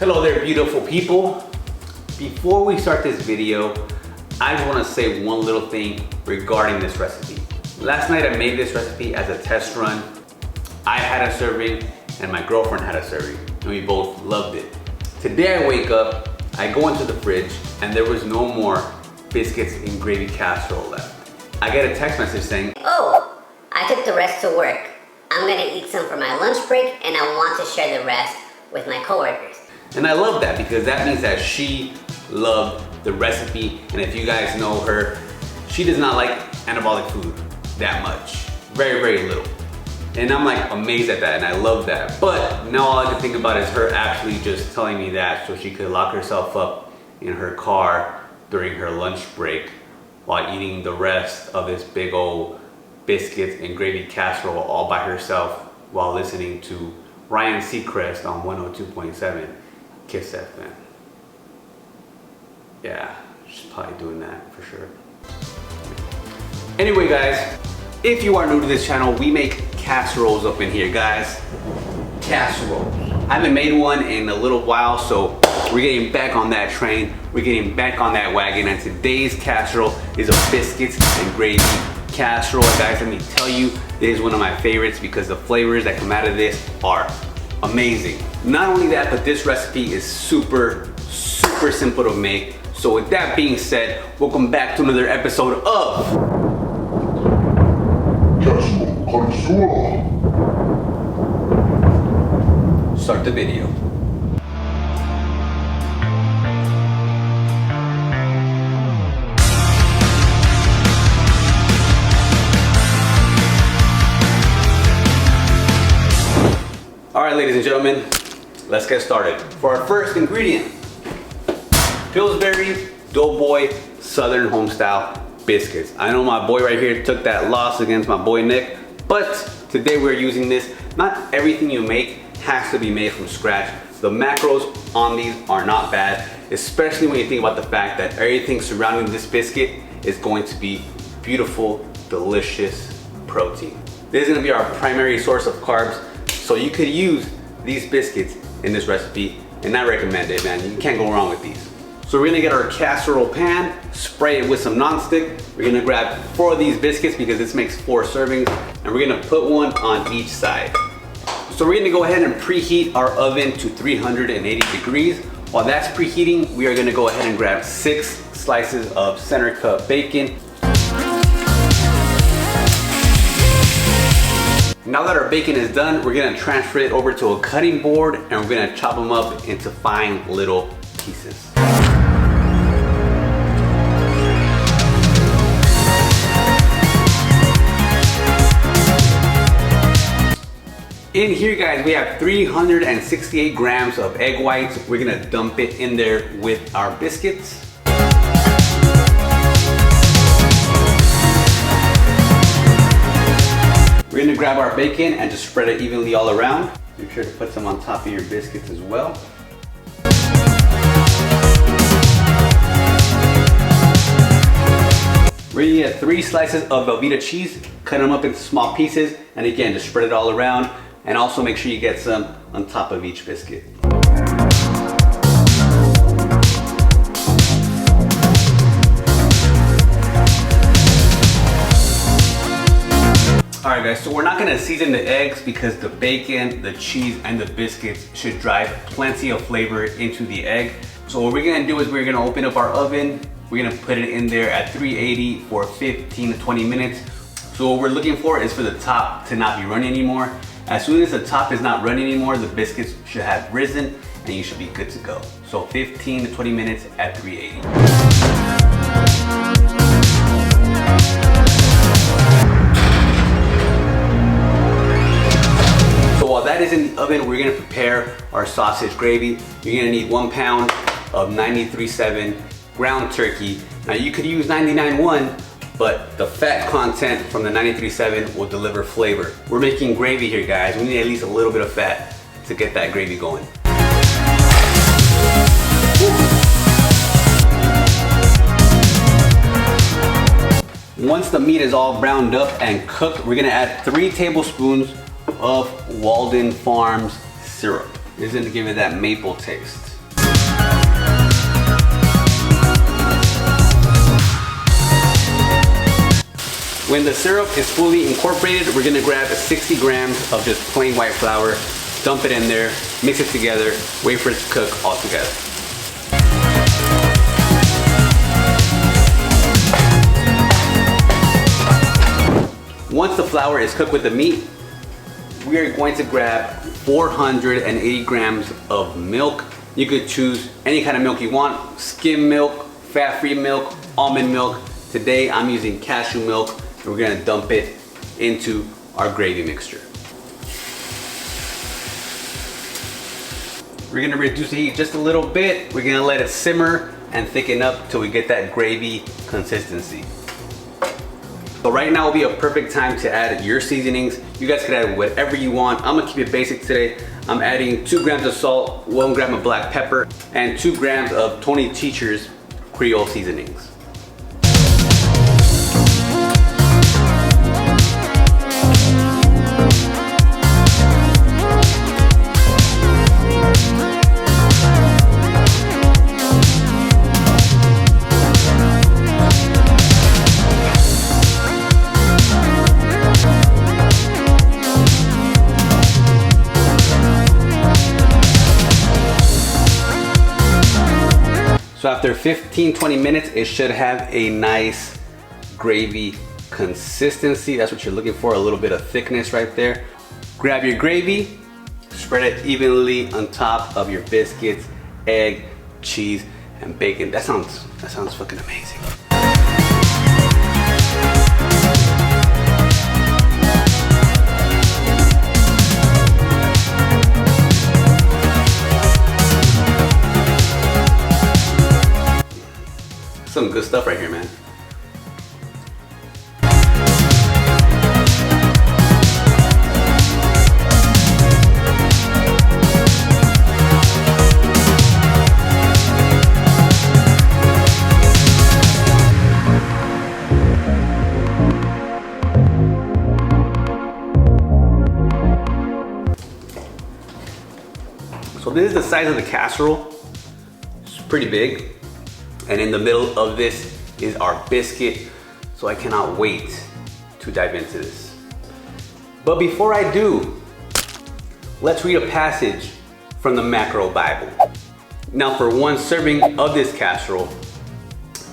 Hello there, beautiful people. Before we start this video, I just want to say one little thing regarding this recipe. Last night I made this recipe as a test run. I had a serving and my girlfriend had a serving and we both loved it. Today I wake up, I go into the fridge and there was no more biscuits and gravy casserole left. I get a text message saying, "Oh, I took the rest to work. I'm gonna eat some for my lunch break and I want to share the rest with my coworkers." and I love that because that means that she loved the recipe. And if you guys know her, she does not like anabolic food that much. Very, very little. And I'm like amazed at that and I love that. But now all I can think about is her actually just telling me that so she could lock herself up in her car during her lunch break while eating the rest of this big old biscuits and gravy casserole all by herself while listening to Ryan Seacrest on 102.7 Kiss FM. Yeah, she's probably doing that for sure. Anyway guys, if you are new to this channel, we make casseroles up in here, guys. Casserole. I haven't made one in a little while, so we're getting back on that train. We're getting back on that wagon, and today's casserole is a biscuits and gravy casserole. Guys, let me tell you, this is one of my favorites because the flavors that come out of this are amazing. Not only that, but this recipe is super simple to make. So with that being said, welcome back to another episode of Casserole. Start the video. All right, ladies and gentlemen, let's get started. For our first ingredient, Pillsbury Doughboy Southern Homestyle Biscuits. I know my boy right here took that loss against my boy Nick, but today we're using this. Not everything you make has to be made from scratch. The macros on these are not bad, especially when you think about the fact that everything surrounding this biscuit is going to be beautiful, delicious protein. This is gonna be our primary source of carbs, so you could use these biscuits in this recipe, and I recommend it, man. You can't go wrong with these. So we're gonna get our casserole pan, spray it with some nonstick. We're gonna grab 4 of these biscuits because this makes 4 servings, and we're gonna put one on each side. So we're gonna go ahead and preheat our oven to 380 degrees. While that's preheating, we are gonna go ahead and grab 6 slices of center cut bacon. Now that our bacon is done, we're gonna transfer it over to a cutting board and we're gonna chop them up into fine little pieces. In here, guys, we have 368 grams of egg whites. We're gonna dump it in there with our biscuits. We're gonna grab our bacon and just spread it evenly all around. Make sure to put some on top of your biscuits as well. We're gonna get 3 slices of velveeta cheese, cut them up into small pieces, and again, just spread it all around. And also make sure you get some on top of each biscuit. Alright guys, so we're not gonna season the eggs because the bacon, the cheese, and the biscuits should drive plenty of flavor into the egg. So what we're gonna do is we're gonna open up our oven. We're gonna put it in there at 380 for 15 to 20 minutes. So what we're looking for is for the top to not be running anymore. As soon as the top is not running anymore, the biscuits should have risen and you should be good to go. So 15 to 20 minutes at 380. So while that is in the oven, we're gonna prepare our sausage gravy. You're gonna need 1 pound of 93.7 ground turkey. Now you could use 99.1, but the fat content from the 93.7 will deliver flavor. We're making gravy here, guys. We need at least a little bit of fat to get that gravy going. Once the meat is all browned up and cooked, we're gonna add 3 tablespoons of Walden Farms syrup. This is gonna give it that maple taste. When the syrup is fully incorporated, we're gonna grab 60 grams of just plain white flour, dump it in there, mix it together, wait for it to cook all together. Once the flour is cooked with the meat, we are going to grab 480 grams of milk. You could choose any kind of milk you want, skim milk, fat-free milk, almond milk. Today I'm using cashew milk, and we're gonna dump it into our gravy mixture. We're gonna reduce the heat just a little bit. We're gonna let it simmer and thicken up till we get that gravy consistency. So right now will be a perfect time to add your seasonings. You guys can add whatever you want. I'm gonna keep it basic today. I'm adding 2 grams of salt, 1 gram of black pepper, and 2 grams of Tony Teacher's Creole seasonings. So after 15-20 minutes, it should have a nice gravy consistency. That's what you're looking for, a little bit of thickness right there. Grab your gravy, spread it evenly on top of your biscuits, egg, cheese, and bacon. That sounds fucking amazing. Some good stuff right here, man. So this is the size of the casserole. It's pretty big. And in the middle of this is our biscuit. So I cannot wait to dive into this. But before I do, let's read a passage from the Macro Bible. Now for 1 serving of this casserole,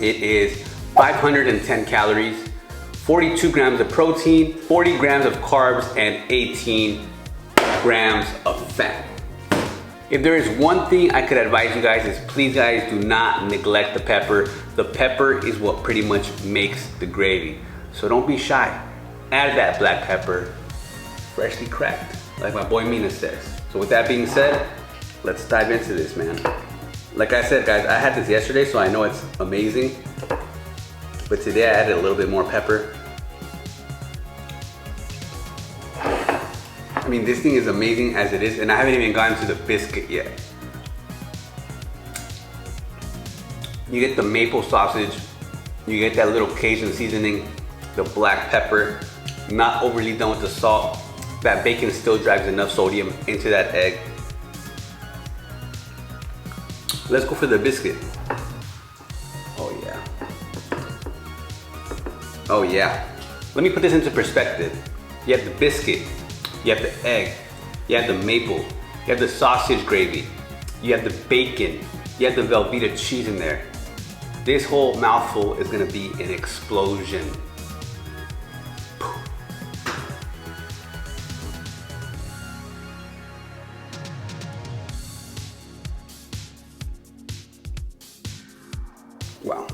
it is 510 calories, 42 grams of protein, 40 grams of carbs, and 18 grams of fat. If there is one thing I could advise you guys is please guys do not neglect the pepper. The pepper is what pretty much makes the gravy. So don't be shy. Add that black pepper, freshly cracked, like my boy Mina says. So with that being said, let's dive into this, man. Like I said, guys, I had this yesterday, so I know it's amazing. But today I added a little bit more pepper. I mean, this thing is amazing as it is, and I haven't even gotten to the biscuit yet. You get the maple sausage, you get that little Cajun seasoning, the black pepper, not overly done with the salt. That bacon still drives enough sodium into that egg. Let's go for the biscuit. Oh yeah. Oh yeah. Let me put this into perspective. You have the biscuit, you have the egg, you have the maple, you have the sausage gravy, you have the bacon, you have the velveeta cheese in there. This whole mouthful is gonna be an explosion. Wow.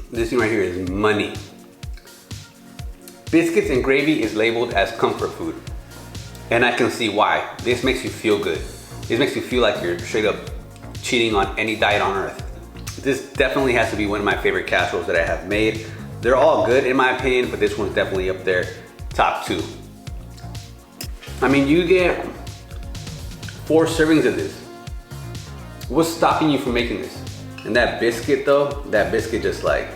This thing right here is money. Biscuits and gravy is labeled as comfort food. And I can see why. This makes you feel good. This makes you feel like you're straight up cheating on any diet on earth. This definitely has to be one of my favorite casseroles that I have made. They're all good in my opinion, but this one's definitely up there, top 2. I mean, you get 4 servings of this. What's stopping you from making this? And that biscuit though, that biscuit just like,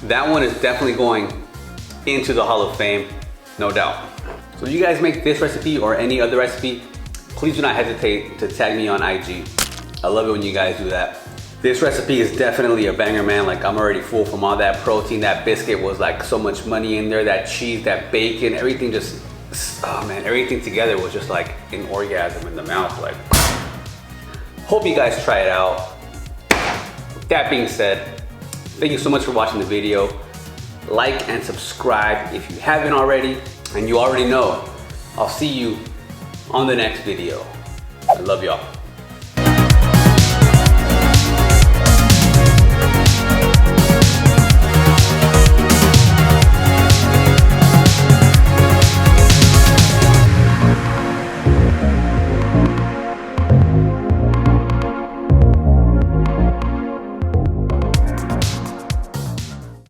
that one is definitely going into the Hall of Fame, no doubt. So if you guys make this recipe or any other recipe, please do not hesitate to tag me on IG. I love it when you guys do that. This recipe is definitely a banger, man. Like, I'm already full from all that protein. That biscuit was like so much money in there. That cheese, that bacon, everything just, oh man, everything together was just like an orgasm in the mouth. Like, hope you guys try it out. With that being said, thank you so much for watching the video. Like and subscribe if you haven't already. And you already know, I'll see you on the next video. I love y'all.